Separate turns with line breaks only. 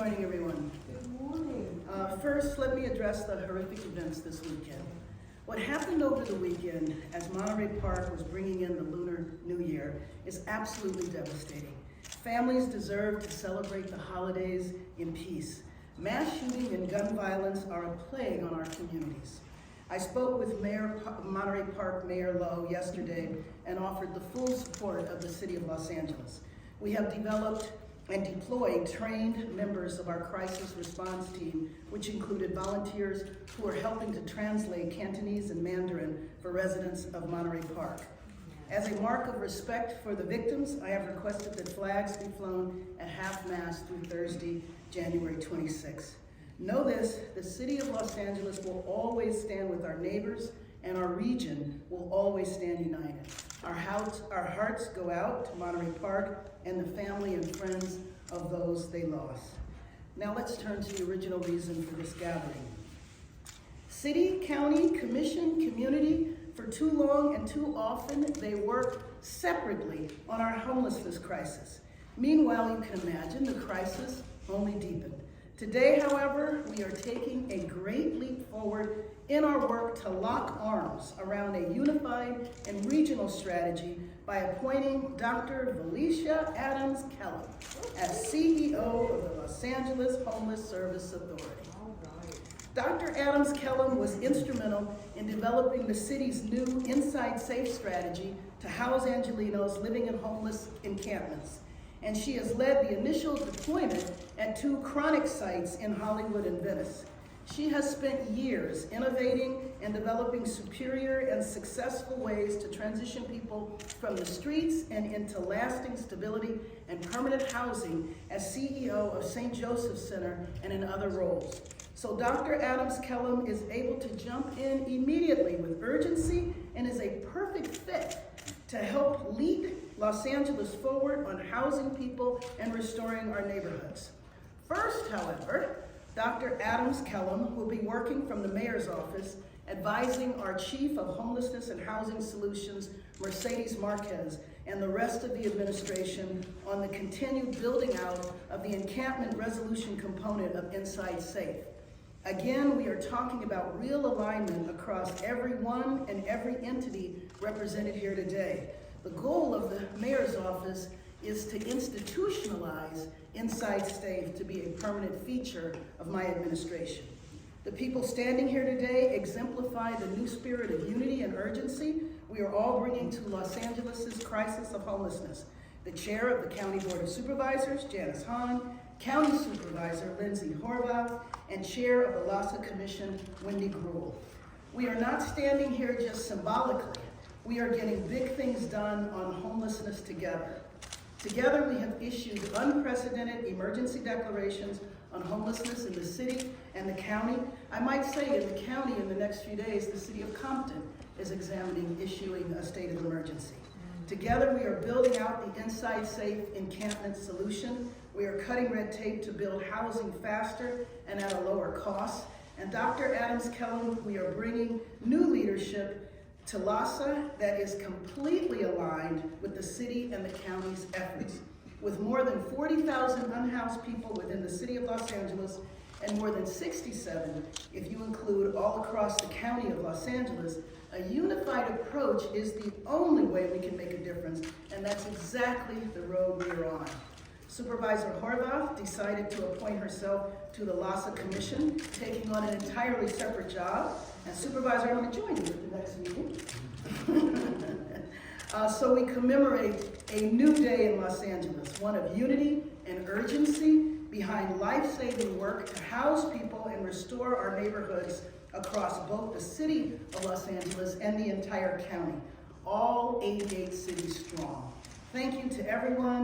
morning, everyone.
Good morning.
First, let me address the horrific events this weekend. What happened over the weekend as Monterey Park was bringing in the Lunar New Year is absolutely devastating. Families deserve to celebrate the holidays in peace. Mass shooting and gun violence are a plague on our communities. I spoke with Monterey Park Mayor Lowe yesterday and offered the full support of the City of Los Angeles. We have developed and deployed trained members of our crisis response team, which included volunteers who are helping to translate Cantonese and Mandarin for residents of Monterey Park. As a mark of respect for the victims, I have requested that flags be flown at half-mast through Thursday, January 26. Know this, the City of Los Angeles will always stand with our neighbors, and our region will always stand united. Our hearts go out to Monterey Park and the family and friends of those they lost. Now let's turn to the original reason for this gathering. City, county, commission, community, for too long and too often, they work separately on our homelessness crisis. Meanwhile, you can imagine the crisis only deepened. Today, however, we are taking a great leap forward in our work to lock arms around a unified and regional strategy by appointing Dr. Lecia Adams Kellum as CEO of the Los Angeles Homeless Service Authority. Dr. Adams Kellum was instrumental in developing the city's new Inside Safe strategy to house Angelenos living in homeless encampments. And she has led the initial deployment at 2 chronic sites in Hollywood and Venice. She has spent years innovating and developing superior and successful ways to transition people from the streets and into lasting stability and permanent housing as CEO of St. Joseph's Center and in other roles. So Dr. Adams Kellum is able to jump in immediately with urgency and is a perfect fit to help lead Los Angeles forward on housing people and restoring our neighborhoods. First, however, Dr. Adams Kellum will be working from the mayor's office, advising our Chief of Homelessness and Housing Solutions, Mercedes Marquez, and the rest of the administration on the continued building out of the encampment resolution component of Inside Safe. Again, we are talking about real alignment across everyone and every entity represented here today. The goal of the mayor's office is to institutionalize Inside Safe to be a permanent feature of my administration. The people standing here today exemplify the new spirit of unity and urgency we are all bringing to Los Angeles' crisis of homelessness. The chair of the County Board of Supervisors, Janice Hahn, County Supervisor Lindsey, Horvath, and Chair of the LAHSA Commission, Wendy, Greuel. We are not standing here just symbolically. We are getting big things done on homelessness together. Together, we have issued unprecedented emergency declarations on homelessness in the city and the county. I might say in the county in the next few days, the city of Compton is examining issuing a state of emergency. Together, we are building out the Inside Safe encampment solution. We are cutting red tape to build housing faster and at a lower cost. And Dr. Adams Kellum, we are bringing new leadership to LAHSA that is completely aligned with the city and the county's efforts. With more than 40,000 unhoused people within the city of Los Angeles and more than 67 if you include all across the county of Los Angeles, a unified approach is the only way we can make a difference, and that's exactly the road we are on. Supervisor Horvath decided to appoint herself to the LAHSA Commission, taking on an entirely separate job. And Supervisor, I'm going to join you at the next meeting. So we commemorate a new day in Los Angeles, one of unity and urgency behind life-saving work to house people and restore our neighborhoods across both the city of Los Angeles and the entire county, all 88 cities strong. Thank you to everyone.